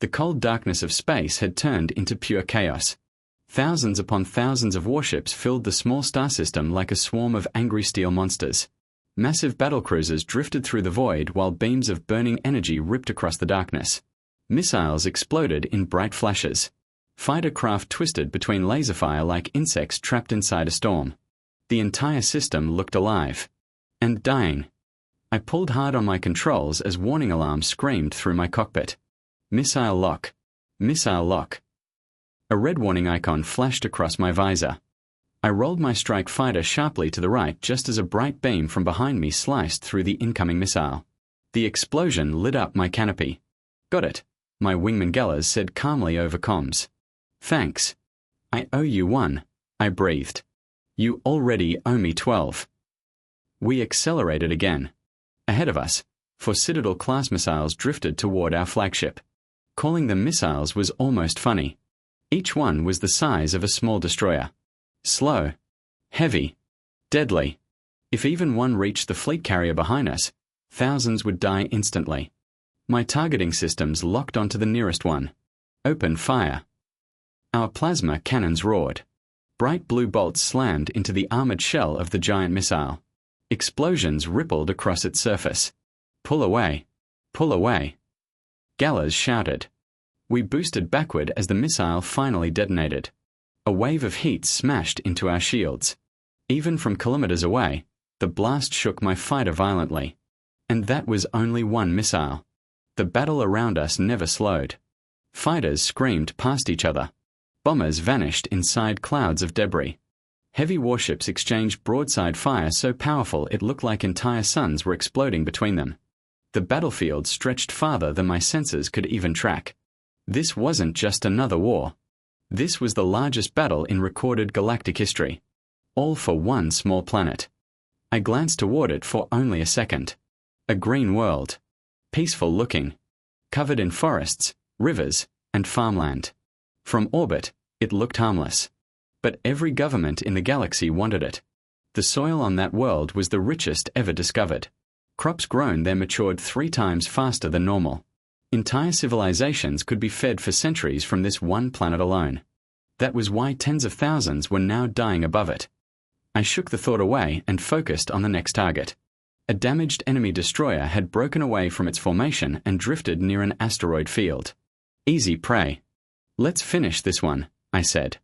The cold darkness of space had turned into pure chaos. Thousands upon thousands of warships filled the small star system like a swarm of angry steel monsters. Massive battlecruisers drifted through the void while beams of burning energy ripped across the darkness. Missiles exploded in bright flashes. Fighter craft twisted between laser fire like insects trapped inside a storm. The entire system looked alive. And dying. I pulled hard on my controls as warning alarms screamed through my cockpit. Missile lock. Missile lock. A red warning icon flashed across my visor. I rolled my strike fighter sharply to the right just as a bright beam from behind me sliced through the incoming missile. The explosion lit up my canopy. Got it, my wingman Gellers said calmly over comms. Thanks. I owe you 1, I breathed. You already owe me 12. We accelerated again. Ahead of us, 4 Citadel-class missiles drifted toward our flagship. Calling them missiles was almost funny. Each one was the size of a small destroyer. Slow. Heavy. Deadly. If even one reached the fleet carrier behind us, thousands would die instantly. My targeting systems locked onto the nearest one. Open fire. Our plasma cannons roared. Bright blue bolts slammed into the armored shell of the giant missile. Explosions rippled across its surface. Pull away. Pull away. Gallers shouted. We boosted backward as the missile finally detonated. A wave of heat smashed into our shields. Even from kilometers away, the blast shook my fighter violently. And that was only one missile. The battle around us never slowed. Fighters screamed past each other. Bombers vanished inside clouds of debris. Heavy warships exchanged broadside fire so powerful it looked like entire suns were exploding between them. The battlefield stretched farther than my senses could even track. This wasn't just another war. This was the largest battle in recorded galactic history. All for one small planet. I glanced toward it for only a second. A green world. Peaceful looking. Covered in forests, rivers, and farmland. From orbit, it looked harmless. But every government in the galaxy wanted it. The soil on that world was the richest ever discovered. Crops grown there matured 3 times faster than normal. Entire civilizations could be fed for centuries from this one planet alone. That was why tens of thousands were now dying above it. I shook the thought away and focused on the next target. A damaged enemy destroyer had broken away from its formation and drifted near an asteroid field. Easy prey. Let's finish this one, I said.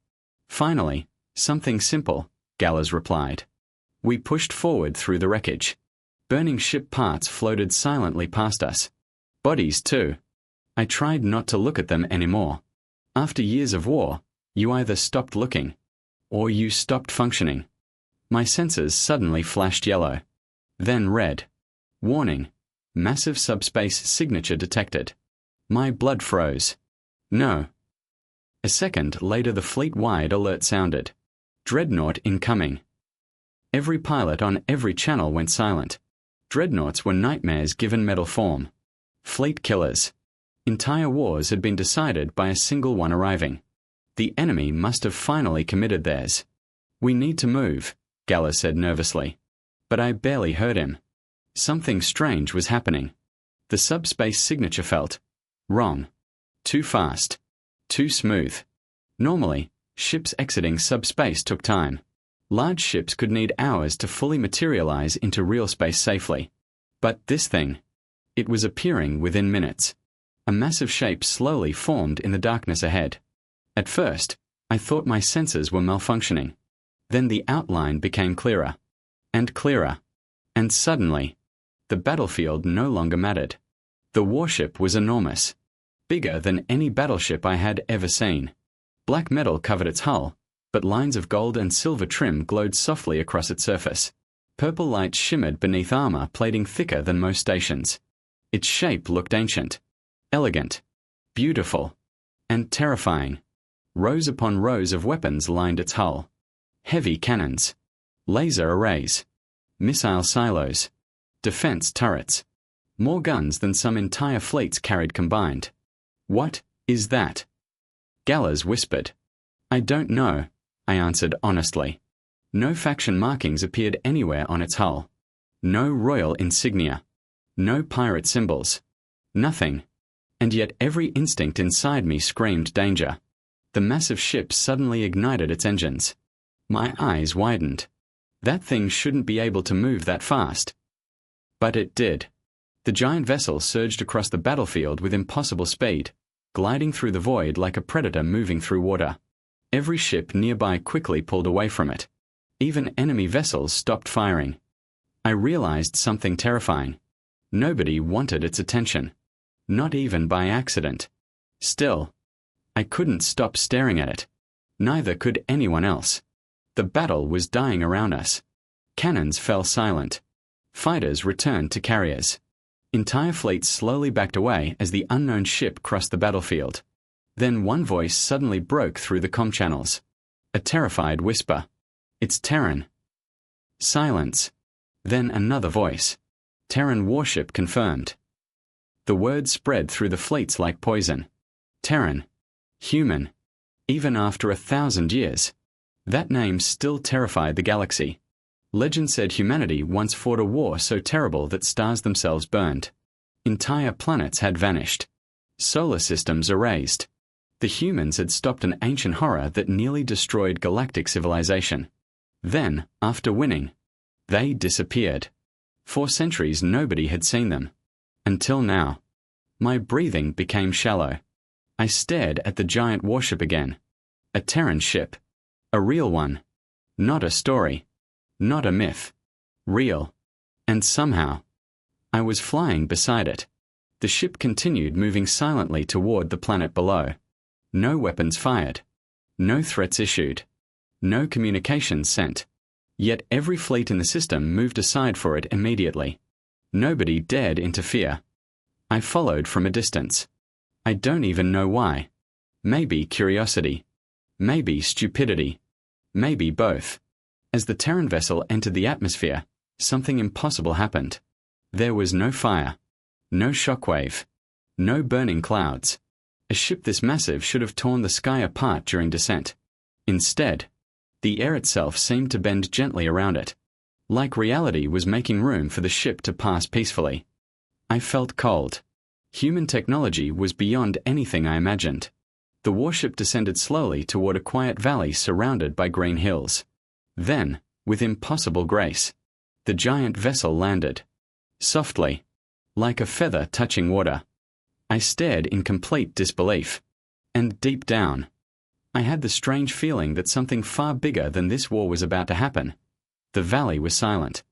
Finally, something simple, Gallers replied. We pushed forward through the wreckage. Burning ship parts floated silently past us. Bodies, too. I tried not to look at them anymore. After years of war, you either stopped looking, or you stopped functioning. My senses suddenly flashed yellow. Then red. Warning. Massive subspace signature detected. My blood froze. No. A second later the fleet-wide alert sounded. Dreadnought incoming. Every pilot on every channel went silent. Dreadnoughts were nightmares given metal form. Fleet killers. Entire wars had been decided by a single one arriving. The enemy must have finally committed theirs. We need to move, Galler said nervously. But I barely heard him. Something strange was happening. The subspace signature felt wrong. Too fast. Too smooth. Normally, ships exiting subspace took time. Large ships could need hours to fully materialize into real space safely. But this thing, it was appearing within minutes. A massive shape slowly formed in the darkness ahead. At first, I thought my sensors were malfunctioning. Then the outline became clearer. And clearer. And suddenly, the battlefield no longer mattered. The warship was enormous. Bigger than any battleship I had ever seen. Black metal covered its hull, but lines of gold and silver trim glowed softly across its surface. Purple light shimmered beneath armor plating thicker than most stations. Its shape looked ancient, elegant, beautiful, and terrifying. Rows upon rows of weapons lined its hull. Heavy cannons, laser arrays, missile silos, defense turrets. More guns than some entire fleets carried combined. What is that? Gallers whispered. I don't know, I answered honestly. No faction markings appeared anywhere on its hull. No royal insignia. No pirate symbols. Nothing. And yet every instinct inside me screamed danger. The massive ship suddenly ignited its engines. My eyes widened. That thing shouldn't be able to move that fast. But it did. The giant vessel surged across the battlefield with impossible speed, gliding through the void like a predator moving through water. Every ship nearby quickly pulled away from it. Even enemy vessels stopped firing. I realized something terrifying. Nobody wanted its attention. Not even by accident. Still, I couldn't stop staring at it. Neither could anyone else. The battle was dying around us. Cannons fell silent. Fighters returned to carriers. Entire fleets slowly backed away as the unknown ship crossed the battlefield. Then one voice suddenly broke through the comm channels. A terrified whisper. "It's Terran." Silence. Then another voice. "Terran warship confirmed." The word spread through the fleets like poison. Terran. Human. Even after 1,000 years. That name still terrified the galaxy. Legend said humanity once fought a war so terrible that stars themselves burned. Entire planets had vanished. Solar systems erased. The humans had stopped an ancient horror that nearly destroyed galactic civilization. Then, after winning, they disappeared. For centuries nobody had seen them. Until now. My breathing became shallow. I stared at the giant warship again. A Terran ship. A real one. Not a story. Not a myth. Real. And somehow, I was flying beside it. The ship continued moving silently toward the planet below. No weapons fired. No threats issued. No communications sent. Yet every fleet in the system moved aside for it immediately. Nobody dared interfere. I followed from a distance. I don't even know why. Maybe curiosity. Maybe stupidity. Maybe both. As the Terran vessel entered the atmosphere, something impossible happened. There was no fire. No shockwave. No burning clouds. A ship this massive should have torn the sky apart during descent. Instead, the air itself seemed to bend gently around it. Like reality was making room for the ship to pass peacefully. I felt cold. Human technology was beyond anything I imagined. The warship descended slowly toward a quiet valley surrounded by green hills. Then, with impossible grace, the giant vessel landed. Softly, like a feather touching water. I stared in complete disbelief. And deep down, I had the strange feeling that something far bigger than this war was about to happen. The valley was silent.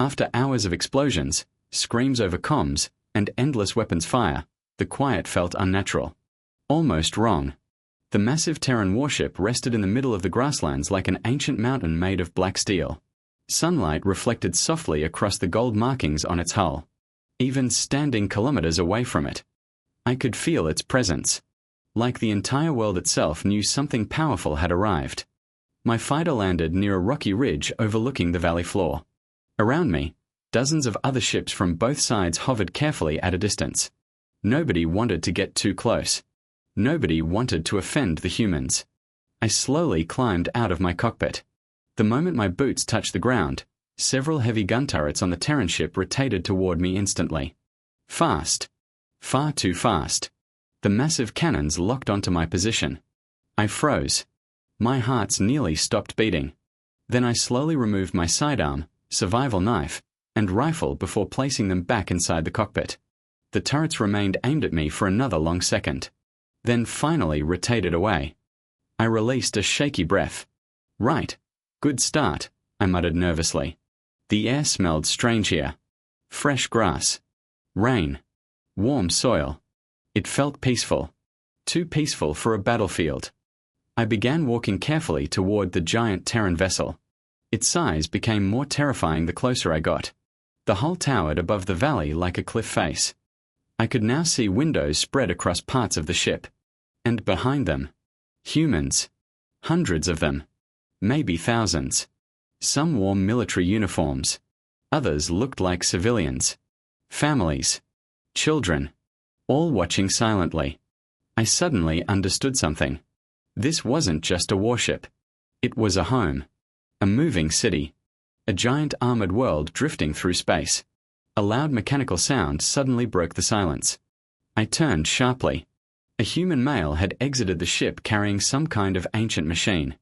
After hours of explosions, screams over comms, and endless weapons fire, the quiet felt unnatural. Almost wrong. The massive Terran warship rested in the middle of the grasslands like an ancient mountain made of black steel. Sunlight reflected softly across the gold markings on its hull. Even standing kilometers away from it, I could feel its presence. Like the entire world itself knew something powerful had arrived. My fighter landed near a rocky ridge overlooking the valley floor. Around me, dozens of other ships from both sides hovered carefully at a distance. Nobody wanted to get too close. Nobody wanted to offend the humans. I slowly climbed out of my cockpit. The moment my boots touched the ground, several heavy gun turrets on the Terran ship rotated toward me instantly. Fast. Far too fast. The massive cannons locked onto my position. I froze. My heart nearly stopped beating. Then I slowly removed my sidearm, survival knife, and rifle before placing them back inside the cockpit. The turrets remained aimed at me for another long second. Then finally rotated away. I released a shaky breath. Right. Good start, I muttered nervously. The air smelled strange here. Fresh grass. Rain. Warm soil. It felt peaceful. Too peaceful for a battlefield. I began walking carefully toward the giant Terran vessel. Its size became more terrifying the closer I got. The hull towered above the valley like a cliff face. I could now see windows spread across parts of the ship. And behind them, humans. Hundreds of them. Maybe thousands. Some wore military uniforms. Others looked like civilians. Families. Children. All watching silently. I suddenly understood something. This wasn't just a warship. It was a home. A moving city. A giant armored world drifting through space. A loud mechanical sound suddenly broke the silence. I turned sharply. A human male had exited the ship carrying some kind of ancient machine.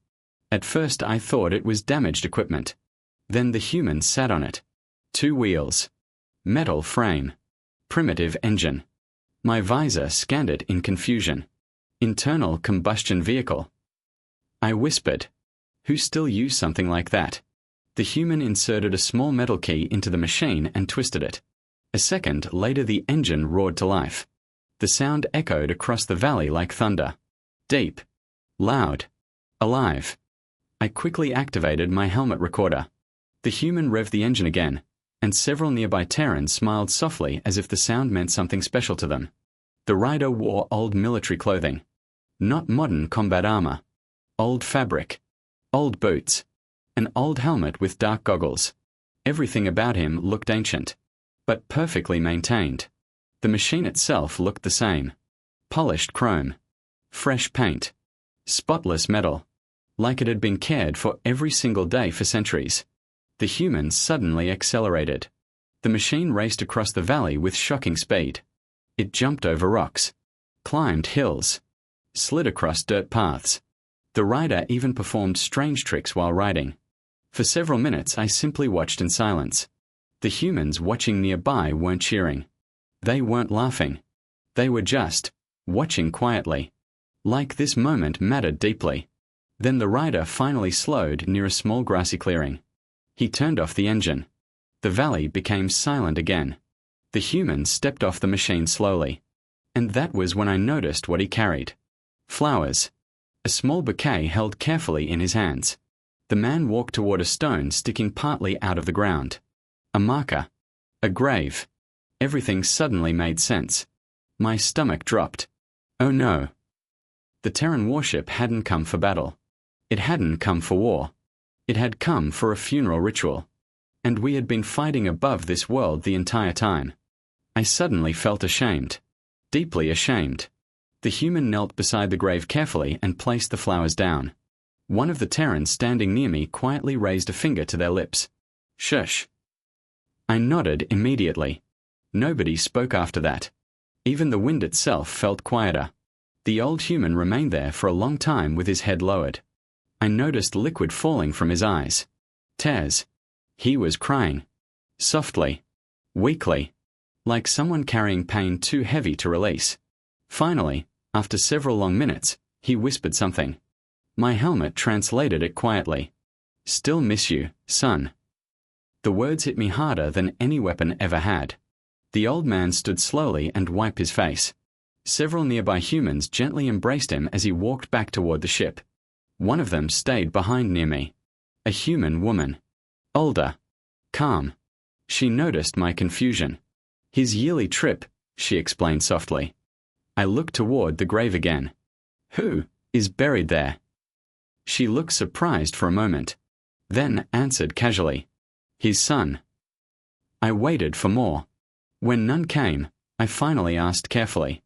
At first I thought it was damaged equipment. Then the human sat on it. 2 wheels. Metal frame. Primitive engine. My visor scanned it in confusion. Internal combustion vehicle. I whispered. Who still used something like that? The human inserted a small metal key into the machine and twisted it. A second later the engine roared to life. The sound echoed across the valley like thunder. Deep. Loud. Alive. I quickly activated my helmet recorder. The human revved the engine again, and several nearby Terrans smiled softly as if the sound meant something special to them. The rider wore old military clothing. Not modern combat armor. Old fabric. Old boots. An old helmet with dark goggles. Everything about him looked ancient, but perfectly maintained. The machine itself looked the same. Polished chrome. Fresh paint. Spotless metal. Like it had been cared for every single day for centuries. The human suddenly accelerated. The machine raced across the valley with shocking speed. It jumped over rocks. Climbed hills. Slid across dirt paths. The rider even performed strange tricks while riding. For several minutes I simply watched in silence. The humans watching nearby weren't cheering. They weren't laughing. They were just watching quietly. Like this moment mattered deeply. Then the rider finally slowed near a small grassy clearing. He turned off the engine. The valley became silent again. The human stepped off the machine slowly. And that was when I noticed what he carried. Flowers. A small bouquet held carefully in his hands. The man walked toward a stone sticking partly out of the ground. A marker. A grave. Everything suddenly made sense. My stomach dropped. Oh no. The Terran warship hadn't come for battle. It hadn't come for war. It had come for a funeral ritual. And we had been fighting above this world the entire time. I suddenly felt ashamed. Deeply ashamed. The human knelt beside the grave carefully and placed the flowers down. One of the Terrans standing near me quietly raised a finger to their lips. Shush. I nodded immediately. Nobody spoke after that. Even the wind itself felt quieter. The old human remained there for a long time with his head lowered. I noticed liquid falling from his eyes. Tears. He was crying. Softly. Weakly. Like someone carrying pain too heavy to release. Finally, after several long minutes, he whispered something. My helmet translated it quietly. Still miss you, son. The words hit me harder than any weapon ever had. The old man stood slowly and wiped his face. Several nearby humans gently embraced him as he walked back toward the ship. One of them stayed behind near me. A human woman. Older. Calm. She noticed my confusion. His yearly trip, she explained softly. I looked toward the grave again. Who is buried there? She looked surprised for a moment, then answered casually. His son. I waited for more. When none came, I finally asked carefully.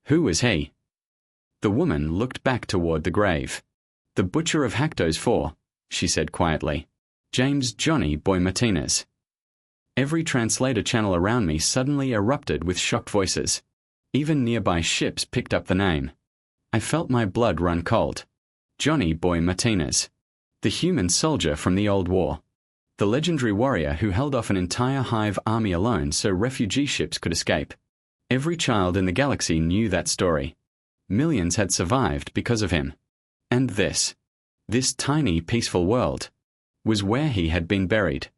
Who was he? The woman looked back toward the grave. The butcher of Hacto's Four, she said quietly. James Johnny Boy Martinez. Every translator channel around me suddenly erupted with shocked voices. Even nearby ships picked up the name. I felt my blood run cold. Johnny Boy Martinez. The human soldier from the old war. The legendary warrior who held off an entire hive army alone so refugee ships could escape. Every child in the galaxy knew that story. Millions had survived because of him. And this tiny peaceful world, was where he had been buried.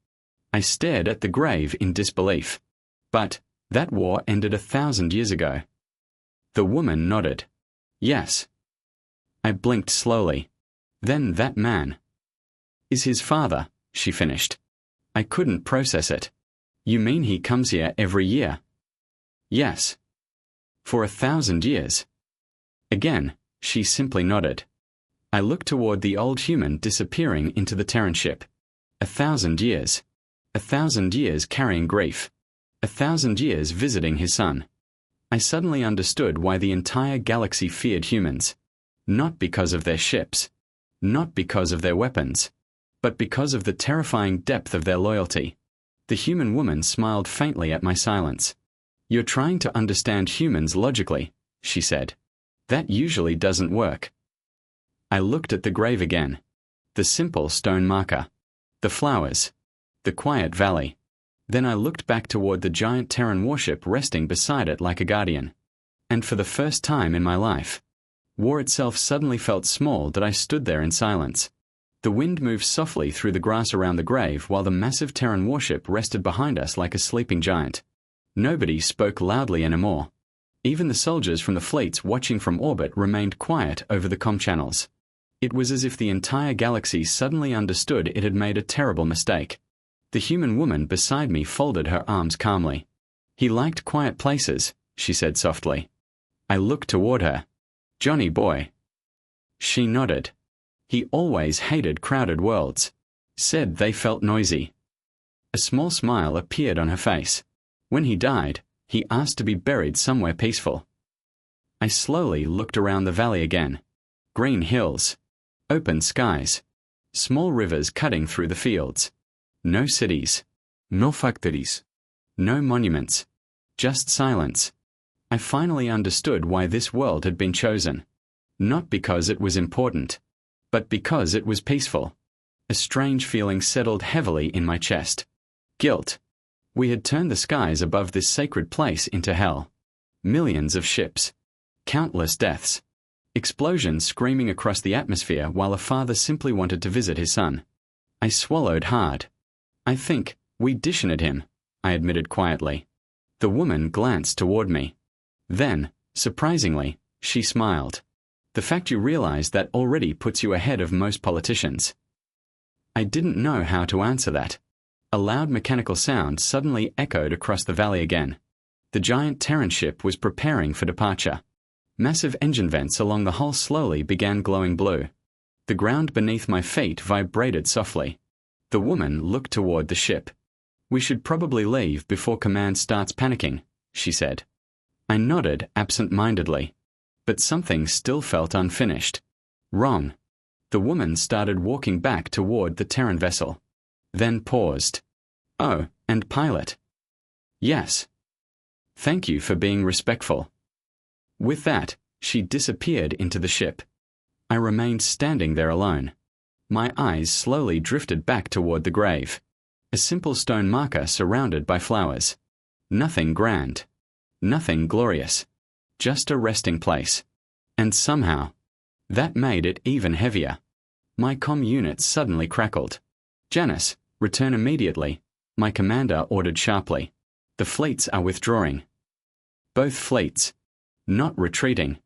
I stared at the grave in disbelief. But that war ended 1,000 years ago. The woman nodded. Yes. I blinked slowly. Then that man. Is his father, she finished. I couldn't process it. You mean he comes here every year? Yes. For 1,000 years. Again, she simply nodded. I looked toward the old human disappearing into the Terran ship. 1,000 years. 1,000 years carrying grief. 1,000 years visiting his son. I suddenly understood why the entire galaxy feared humans. Not because of their ships. Not because of their weapons. But because of the terrifying depth of their loyalty. The human woman smiled faintly at my silence. "You're trying to understand humans logically," she said. "That usually doesn't work." I looked at the grave again. The simple stone marker. The flowers. The quiet valley. Then I looked back toward the giant Terran warship resting beside it like a guardian. And for the first time in my life, war itself suddenly felt small that I stood there in silence. The wind moved softly through the grass around the grave while the massive Terran warship rested behind us like a sleeping giant. Nobody spoke loudly anymore. Even the soldiers from the fleets watching from orbit remained quiet over the comm channels. It was as if the entire galaxy suddenly understood it had made a terrible mistake. The human woman beside me folded her arms calmly. "He liked quiet places," she said softly. I looked toward her. "Johnny boy." She nodded. "He always hated crowded worlds. Said they felt noisy." A small smile appeared on her face. When he died, he asked to be buried somewhere peaceful. I slowly looked around the valley again. Green hills. Open skies. Small rivers cutting through the fields. No cities. No factories. No monuments. Just silence. I finally understood why this world had been chosen. Not because it was important, but because it was peaceful. A strange feeling settled heavily in my chest. Guilt. We had turned the skies above this sacred place into hell. Millions of ships. Countless deaths. Explosions screaming across the atmosphere while a father simply wanted to visit his son. I swallowed hard. "I think we dishonored him," I admitted quietly. The woman glanced toward me. Then, surprisingly, she smiled. "The fact you realize that already puts you ahead of most politicians." I didn't know how to answer that. A loud mechanical sound suddenly echoed across the valley again. The giant Terran ship was preparing for departure. Massive engine vents along the hull slowly began glowing blue. The ground beneath my feet vibrated softly. The woman looked toward the ship. "We should probably leave before command starts panicking," she said. I nodded absent-mindedly, but something still felt unfinished. Wrong. The woman started walking back toward the Terran vessel. Then paused. "Oh, and pilot." "Yes." "Thank you for being respectful." With that, she disappeared into the ship. I remained standing there alone. My eyes slowly drifted back toward the grave. A simple stone marker surrounded by flowers. Nothing grand. Nothing glorious. Just a resting place. And somehow, that made it even heavier. My comm unit suddenly crackled. "Janice, return immediately," my commander ordered sharply. "The fleets are withdrawing." Both fleets. Not retreating.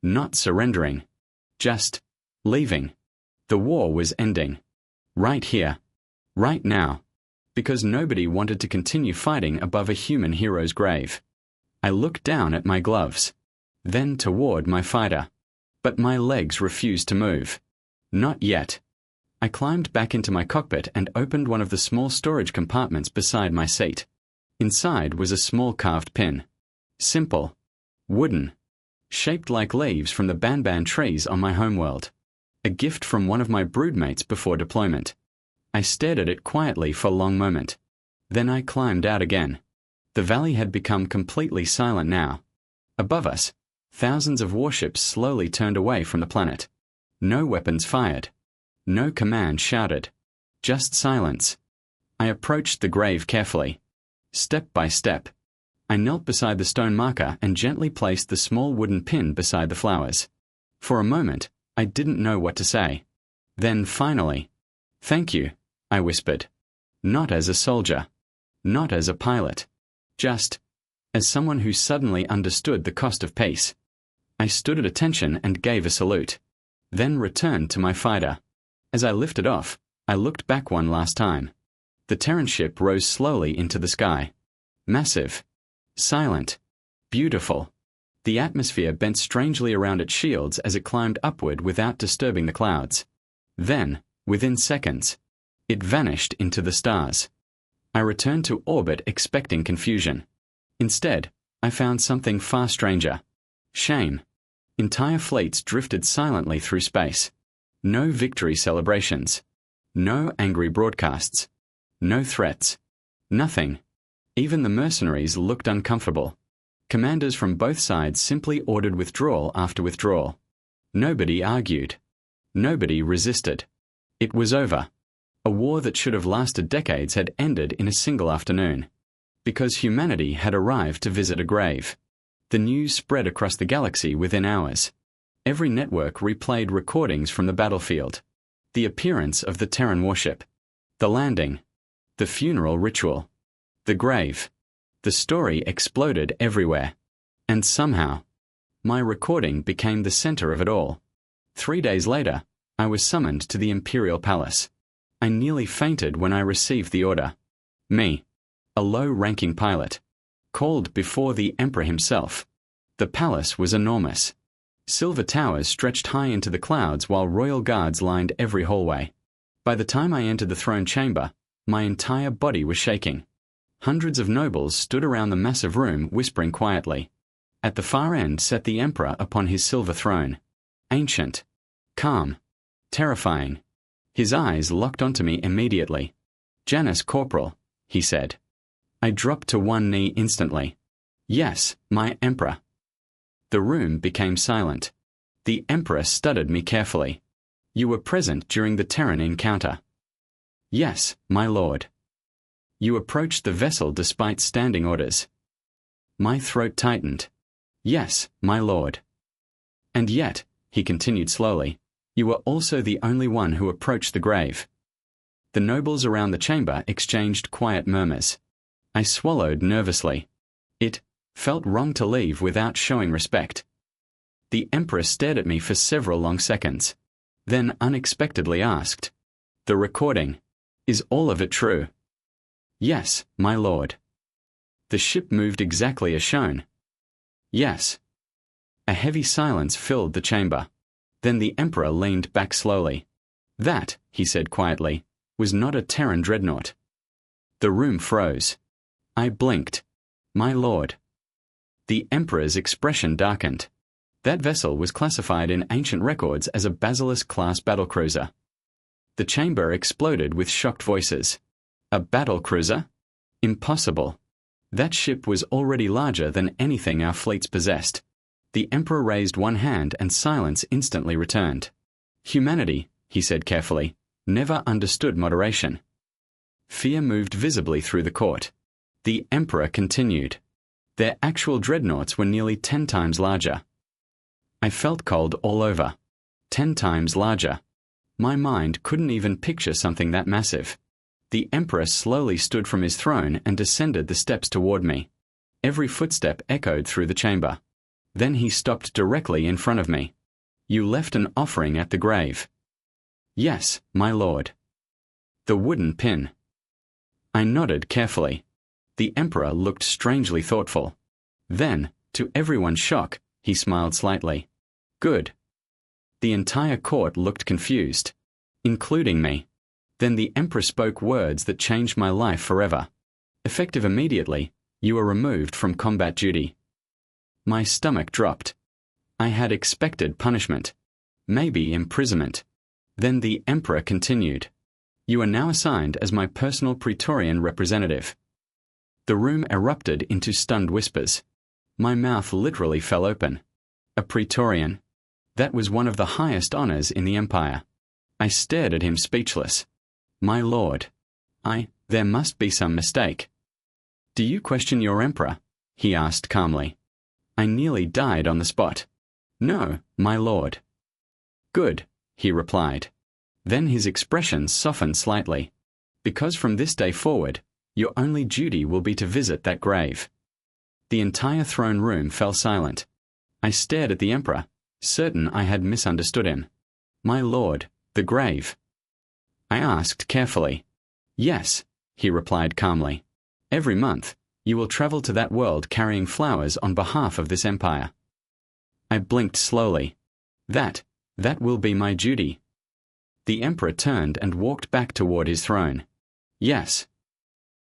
Not surrendering. Just leaving. The war was ending. Right here. Right now. Because nobody wanted to continue fighting above a human hero's grave. I looked down at my gloves. Then toward my fighter. But my legs refused to move. Not yet. I climbed back into my cockpit and opened one of the small storage compartments beside my seat. Inside was a small carved pin. Simple. Wooden. Shaped like leaves from the banban trees on my homeworld. A gift from one of my broodmates before deployment. I stared at it quietly for a long moment. Then I climbed out again. The valley had become completely silent now. Above us, thousands of warships slowly turned away from the planet. No weapons fired. No command shouted. Just silence. I approached the grave carefully. Step by step. I knelt beside the stone marker and gently placed the small wooden pin beside the flowers. For a moment, I didn't know what to say. Then finally, "Thank you," I whispered. Not as a soldier. Not as a pilot. Just as someone who suddenly understood the cost of peace. I stood at attention and gave a salute. Then returned to my fighter. As I lifted off, I looked back one last time. The Terran ship rose slowly into the sky. Massive. Silent. Beautiful. The atmosphere bent strangely around its shields as it climbed upward without disturbing the clouds. Then, within seconds, it vanished into the stars. I returned to orbit expecting confusion. Instead, I found something far stranger. Shame. Entire fleets drifted silently through space. No victory celebrations. No angry broadcasts. No threats. Nothing. Even the mercenaries looked uncomfortable. Commanders from both sides simply ordered withdrawal after withdrawal. Nobody argued. Nobody resisted. It was over. A war that should have lasted decades had ended in a single afternoon. Because humanity had arrived to visit a grave. The news spread across the galaxy within hours. Every network replayed recordings from the battlefield. The appearance of the Terran warship. The landing. The funeral ritual. The grave. The story exploded everywhere. And somehow, my recording became the center of it all. 3 days later, I was summoned to the Imperial Palace. I nearly fainted when I received the order. Me, a low-ranking pilot, called before the Emperor himself. The palace was enormous. Silver towers stretched high into the clouds while royal guards lined every hallway. By the time I entered the throne chamber, my entire body was shaking. Hundreds of nobles stood around the massive room whispering quietly. At the far end sat the Emperor upon his silver throne. Ancient. Calm. Terrifying. His eyes locked onto me immediately. "Janus Corporal," he said. I dropped to one knee instantly. "Yes, my Emperor." The room became silent. The Emperor studied me carefully. "You were present during the Terran encounter." "Yes, my lord." "You approached the vessel despite standing orders." My throat tightened. "Yes, my lord." "And yet," he continued slowly, "you were also the only one who approached the grave." The nobles around the chamber exchanged quiet murmurs. I swallowed nervously. It felt wrong to leave without showing respect. The Emperor stared at me for several long seconds, then unexpectedly asked, "The recording, is all of it true?" "Yes, my lord." "The ship moved exactly as shown?" "Yes." A heavy silence filled the chamber. Then the Emperor leaned back slowly. "That," he said quietly, "was not a Terran dreadnought." The room froze. I blinked. "My lord." The Emperor's expression darkened. That vessel was classified in ancient records as a Basilisk-class battlecruiser. The chamber exploded with shocked voices. A battlecruiser? Impossible. That ship was already larger than anything our fleets possessed. The Emperor raised one hand and silence instantly returned. "Humanity," he said carefully, "never understood moderation." Fear moved visibly through the court. The Emperor continued. Their actual dreadnoughts were nearly 10 times larger. I felt cold all over. 10 times larger. My mind couldn't even picture something that massive. The Emperor slowly stood from his throne and descended the steps toward me. Every footstep echoed through the chamber. Then he stopped directly in front of me. "You left an offering at the grave." "Yes, my lord." "The wooden pin." I nodded carefully. The Emperor looked strangely thoughtful. Then, to everyone's shock, he smiled slightly. "Good." The entire court looked confused, including me. Then the Emperor spoke words that changed my life forever. "Effective immediately, you are removed from combat duty." My stomach dropped. I had expected punishment. Maybe imprisonment. Then the Emperor continued. "You are now assigned as my personal Praetorian representative." The room erupted into stunned whispers. My mouth literally fell open. A Praetorian? That was one of the highest honors in the Empire. I stared at him speechless. "My lord." There must be some mistake." "Do you question your Emperor?" he asked calmly. I nearly died on the spot. "No, my lord." "Good," he replied. Then his expression softened slightly. "Because from this day forward, your only duty will be to visit that grave." The entire throne room fell silent. I stared at the Emperor, certain I had misunderstood him. "My lord, the grave?" I asked carefully. "Yes," he replied calmly. "Every month, you will travel to that world carrying flowers on behalf of this empire." I blinked slowly. That will be my duty." The Emperor turned and walked back toward his throne. "Yes."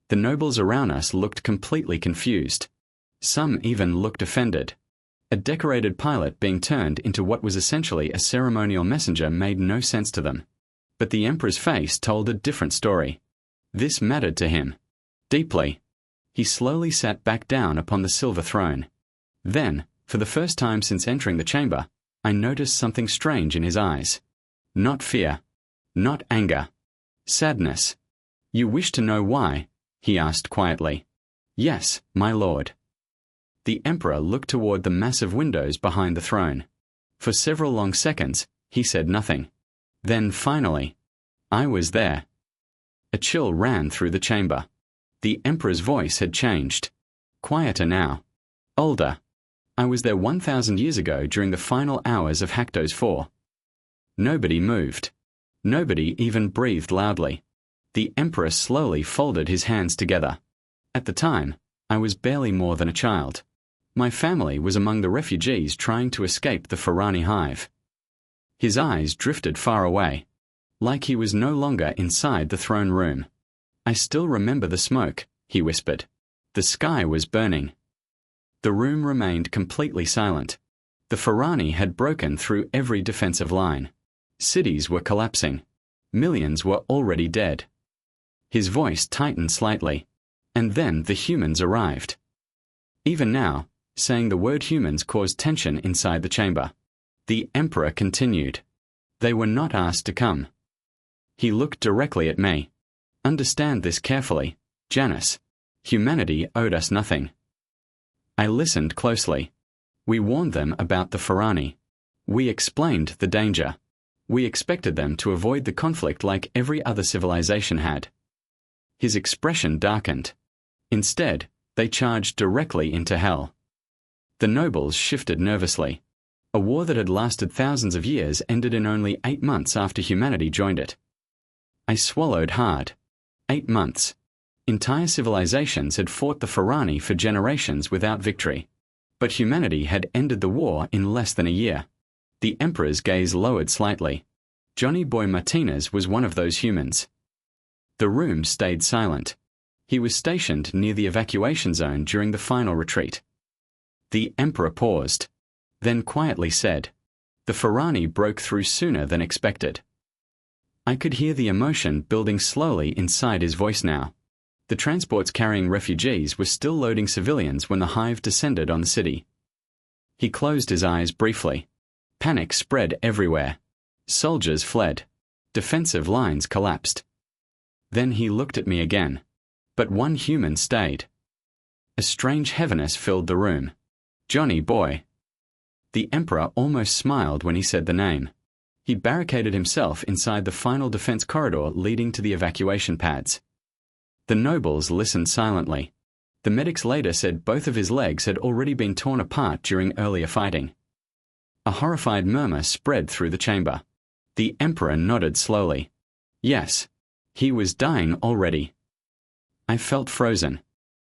The nobles around us looked completely confused. Some even looked offended. A decorated pilot being turned into what was essentially a ceremonial messenger made no sense to them. But the Emperor's face told a different story. This mattered to him. Deeply. He slowly sat back down upon the silver throne. Then, for the first time since entering the chamber, I noticed something strange in his eyes. Not fear. Not anger. Sadness. "You wish to know why?" he asked quietly. "Yes, my lord." The Emperor looked toward the massive windows behind the throne. For several long seconds, he said nothing. Then finally, "I was there." A chill ran through the chamber. The Emperor's voice had changed. Quieter now. Older. "I was there 1,000 years ago during the final hours of Haktos 4. Nobody moved. Nobody even breathed loudly. The Emperor slowly folded his hands together. "At the time, I was barely more than a child. My family was among the refugees trying to escape the Farani hive." His eyes drifted far away, like he was no longer inside the throne room. "I still remember the smoke," he whispered. "The sky was burning." The room remained completely silent. The Farani had broken through every defensive line. Cities were collapsing. Millions were already dead. His voice tightened slightly. And then the humans arrived. Even now, saying the word humans caused tension inside the chamber. The Emperor continued. "They were not asked to come." He looked directly at me. "Understand this carefully, Janus. Humanity owed us nothing." I listened closely. "We warned them about the Farani. We explained the danger. We expected them to avoid the conflict like every other civilization had." His expression darkened. Instead, they charged directly into hell. The nobles shifted nervously. A war that had lasted thousands of years ended in only 8 months after humanity joined it. I swallowed hard. 8 months. Entire civilizations had fought the Farani for generations without victory. But humanity had ended the war in less than a year. The Emperor's gaze lowered slightly. Johnny Boy Martinez was one of those humans. The room stayed silent. He was stationed near the evacuation zone during the final retreat. The Emperor paused, then quietly said, "The Farani broke through sooner than expected." I could hear the emotion building slowly inside his voice now. The transports carrying refugees were still loading civilians when the hive descended on the city. He closed his eyes briefly. Panic spread everywhere. Soldiers fled. Defensive lines collapsed. Then he looked at me again. But one human stayed. A strange heaviness filled the room. "Johnny Boy." The Emperor almost smiled when he said the name. He barricaded himself inside the final defense corridor leading to the evacuation pads. The nobles listened silently. The medics later said both of his legs had already been torn apart during earlier fighting. A horrified murmur spread through the chamber. The Emperor nodded slowly. Yes, he was dying already. I felt frozen.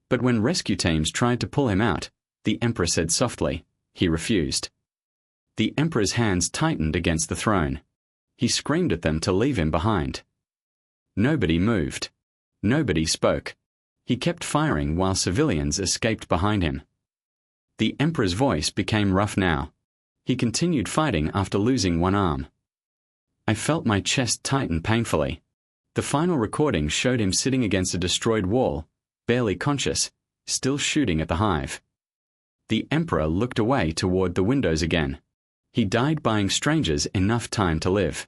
But when rescue teams tried to pull him out, the Emperor said softly, he refused. The Emperor's hands tightened against the throne. He screamed at them to leave him behind. Nobody moved. Nobody spoke. He kept firing while civilians escaped behind him. The Emperor's voice became rough now. He continued fighting after losing one arm. I felt my chest tighten painfully. The final recording showed him sitting against a destroyed wall, barely conscious, still shooting at the hive. The Emperor looked away toward the windows again. He died buying strangers enough time to live.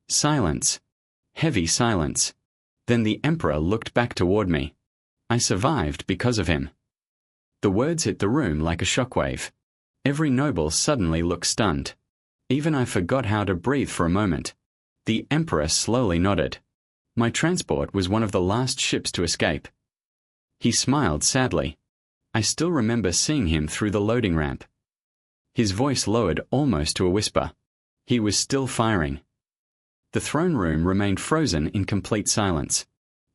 Silence. Heavy silence. Then the Emperor looked back toward me. I survived because of him. The words hit the room like a shockwave. Every noble suddenly looked stunned. Even I forgot how to breathe for a moment. The Emperor slowly nodded. My transport was one of the last ships to escape. He smiled sadly. I still remember seeing him through the loading ramp. His voice lowered almost to a whisper. He was still firing. The throne room remained frozen in complete silence.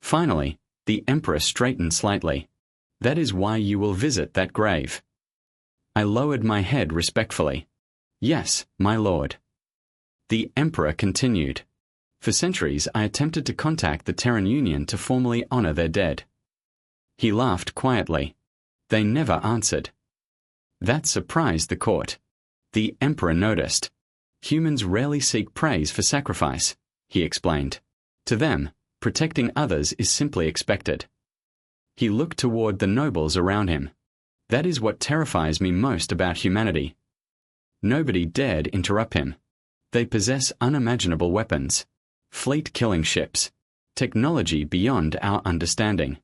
Finally, the Emperor straightened slightly. That is why you will visit that grave. I lowered my head respectfully. Yes, my lord. The Emperor continued. For centuries I attempted to contact the Terran Union to formally honor their dead. He laughed quietly. They never answered. That surprised the court. The Emperor noticed. Humans rarely seek praise for sacrifice, he explained. To them, protecting others is simply expected. He looked toward the nobles around him. That is what terrifies me most about humanity. Nobody dared interrupt him. They possess unimaginable weapons, fleet-killing ships, technology beyond our understanding.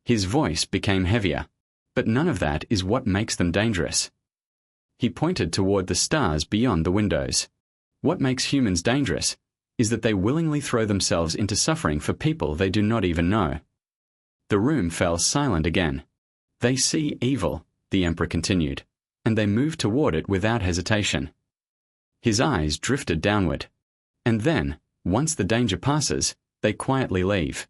His voice became heavier, but none of that is what makes them dangerous. He pointed toward the stars beyond the windows. What makes humans dangerous is that they willingly throw themselves into suffering for people they do not even know. The room fell silent again. They see evil, the Emperor continued, and they move toward it without hesitation. His eyes drifted downward. And then, once the danger passes, they quietly leave.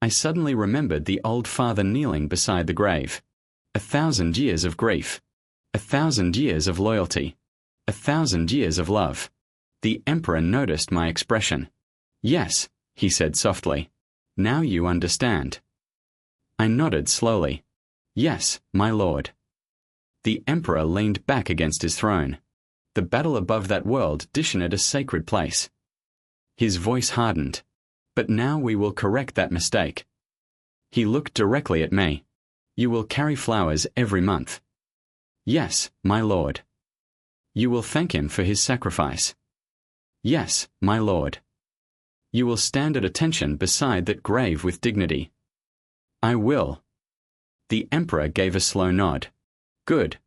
I suddenly remembered the old father kneeling beside the grave. 1,000 years of grief. 1,000 years of loyalty. 1,000 years of love. The Emperor noticed my expression. Yes, he said softly. Now you understand. I nodded slowly. Yes, my lord. The Emperor leaned back against his throne. The battle above that world dishonored a sacred place. His voice hardened. But now we will correct that mistake. He looked directly at me. You will carry flowers every month. Yes, my lord. You will thank him for his sacrifice. Yes, my lord. You will stand at attention beside that grave with dignity. I will. The Emperor gave a slow nod. Good.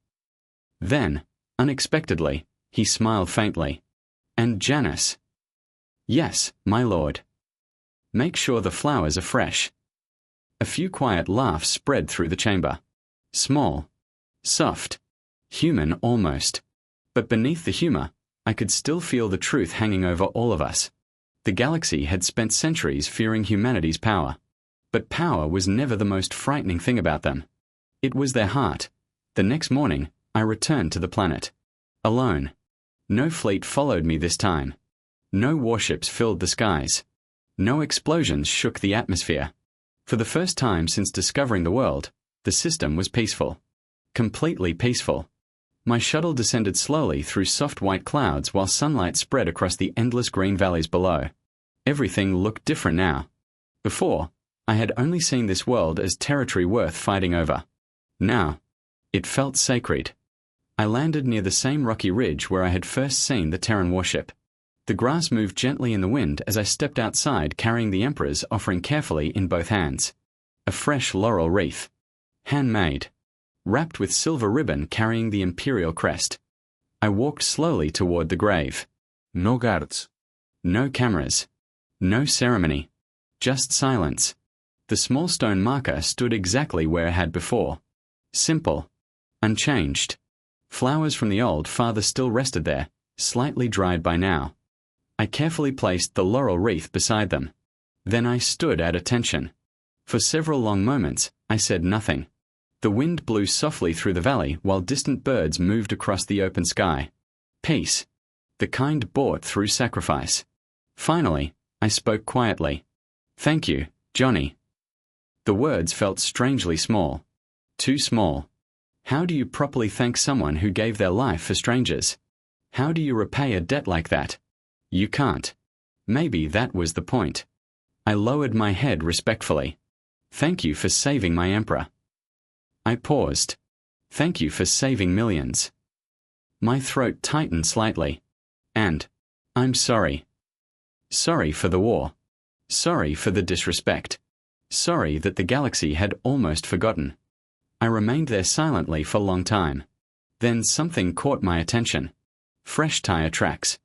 Then, unexpectedly, he smiled faintly. And Janice? Yes, my lord. Make sure the flowers are fresh. A few quiet laughs spread through the chamber. Small. Soft. Human almost. But beneath the humor, I could still feel the truth hanging over all of us. The galaxy had spent centuries fearing humanity's power. But power was never the most frightening thing about them. It was their heart. The next morning, I returned to the planet. Alone. No fleet followed me this time. No warships filled the skies. No explosions shook the atmosphere. For the first time since discovering the world, the system was peaceful. Completely peaceful. My shuttle descended slowly through soft white clouds while sunlight spread across the endless green valleys below. Everything looked different now. Before, I had only seen this world as territory worth fighting over. Now, it felt sacred. I landed near the same rocky ridge where I had first seen the Terran warship. The grass moved gently in the wind as I stepped outside carrying the Emperor's offering carefully in both hands. A fresh laurel wreath. Handmade. Wrapped with silver ribbon carrying the imperial crest. I walked slowly toward the grave. No guards. No cameras. No ceremony. Just silence. The small stone marker stood exactly where it had before. Simple. Unchanged. Flowers from the old father still rested there, slightly dried by now. I carefully placed the laurel wreath beside them. Then I stood at attention. For several long moments, I said nothing. The wind blew softly through the valley while distant birds moved across the open sky. Peace. The kind bought through sacrifice. Finally, I spoke quietly. Thank you, Johnny. The words felt strangely small. Too small. How do you properly thank someone who gave their life for strangers? How do you repay a debt like that? You can't. Maybe that was the point. I lowered my head respectfully. Thank you for saving my Emperor. I paused. Thank you for saving millions. My throat tightened slightly. And, I'm sorry. Sorry for the war. Sorry for the disrespect. Sorry that the galaxy had almost forgotten. I remained there silently for a long time. Then something caught my attention. Fresh tire tracks.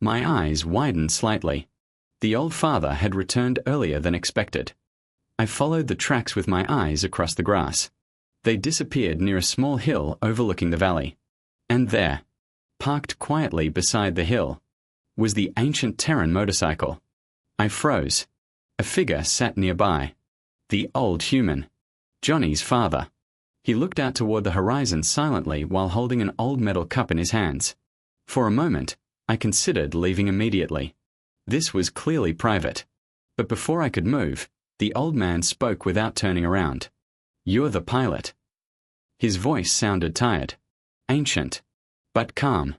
My eyes widened slightly. The old father had returned earlier than expected. I followed the tracks with my eyes across the grass. They disappeared near a small hill overlooking the valley. And there, parked quietly beside the hill, was the ancient Terran motorcycle. I froze. A figure sat nearby. The old human. Johnny's father. He looked out toward the horizon silently while holding an old metal cup in his hands. For a moment, I considered leaving immediately. This was clearly private. But before I could move, the old man spoke without turning around. You're the pilot. His voice sounded tired. Ancient. But calm.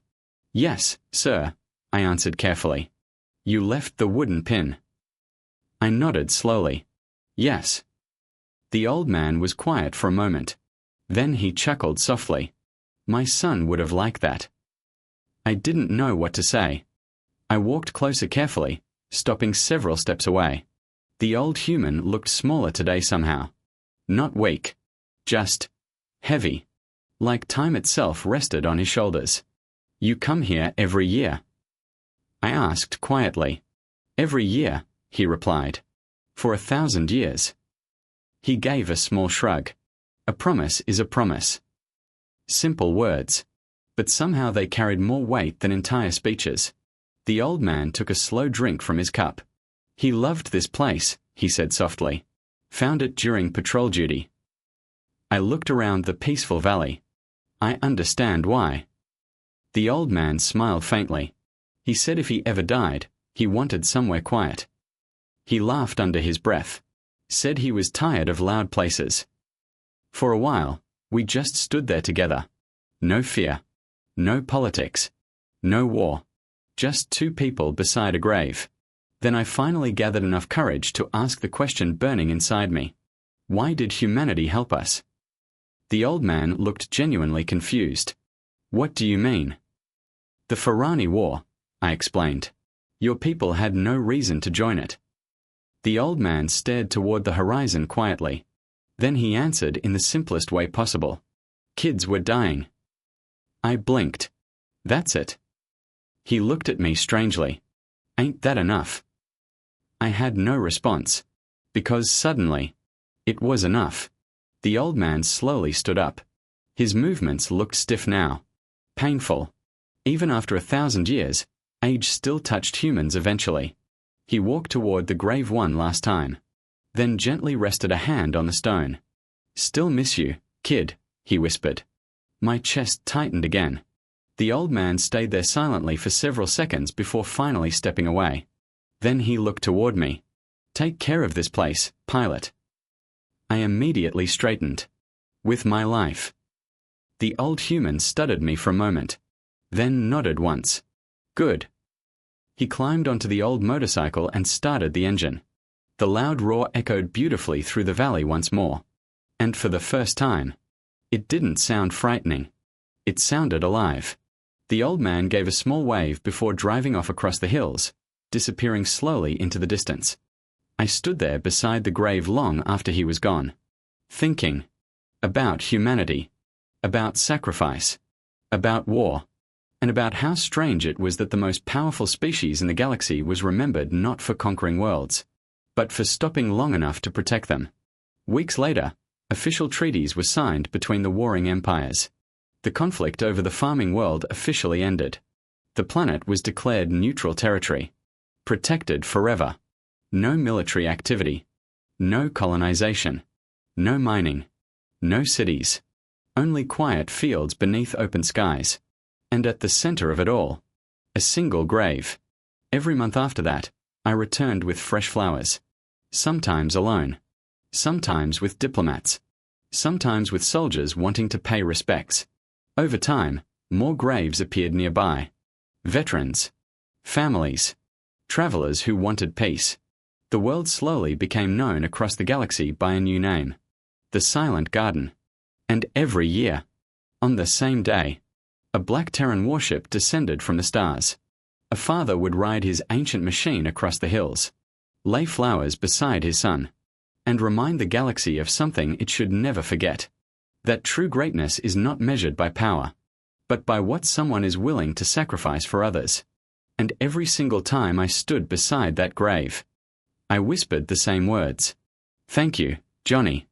Yes, sir, I answered carefully. You left the wooden pin. I nodded slowly. Yes. The old man was quiet for a moment. Then he chuckled softly. My son would have liked that. I didn't know what to say. I walked closer carefully, stopping several steps away. The old human looked smaller today somehow. Not weak. Just heavy. Like time itself rested on his shoulders. You come here every year? I asked quietly. Every year, he replied. For 1,000 years. He gave a small shrug. A promise is a promise. Simple words. But somehow they carried more weight than entire speeches. The old man took a slow drink from his cup. He loved this place, he said softly. Found it during patrol duty. I looked around the peaceful valley. I understand why. The old man smiled faintly. He said if he ever died, he wanted somewhere quiet. He laughed under his breath. Said he was tired of loud places. For a while, we just stood there together. No fear. No politics. No war. Just two people beside a grave. Then I finally gathered enough courage to ask the question burning inside me. Why did humanity help us? The old man looked genuinely confused. What do you mean? The Farani War, I explained. Your people had no reason to join it. The old man stared toward the horizon quietly. Then he answered in the simplest way possible. Kids were dying. I blinked. That's it. He looked at me strangely. Ain't that enough? I had no response. Because suddenly, it was enough. The old man slowly stood up. His movements looked stiff now. Painful. Even after 1,000 years, age still touched humans eventually. He walked toward the grave one last time. Then gently rested a hand on the stone. Still miss you, kid, he whispered. My chest tightened again. The old man stayed there silently for several seconds before finally stepping away. Then he looked toward me. Take care of this place, pilot. I immediately straightened. With my life. The old human studied me for a moment. Then nodded once. Good. He climbed onto the old motorcycle and started the engine. The loud roar echoed beautifully through the valley once more. And for the first time, it didn't sound frightening. It sounded alive. The old man gave a small wave before driving off across the hills, disappearing slowly into the distance. I stood there beside the grave long after he was gone, thinking about humanity, about sacrifice, about war, and about how strange it was that the most powerful species in the galaxy was remembered not for conquering worlds, but for stopping long enough to protect them. Weeks later, official treaties were signed between the warring empires. The conflict over the farming world officially ended. The planet was declared neutral territory. Protected forever. No military activity. No colonization. No mining. No cities. Only quiet fields beneath open skies. And at the center of it all, a single grave. Every month after that, I returned with fresh flowers. Sometimes alone. Sometimes with diplomats. Sometimes with soldiers wanting to pay respects. Over time, more graves appeared nearby. Veterans. Families. Travelers who wanted peace. The world slowly became known across the galaxy by a new name. The Silent Garden. And every year, on the same day, a Black Terran warship descended from the stars. A father would ride his ancient machine across the hills, lay flowers beside his son, and remind the galaxy of something it should never forget. That true greatness is not measured by power, but by what someone is willing to sacrifice for others. And every single time I stood beside that grave, I whispered the same words. Thank you, Johnny.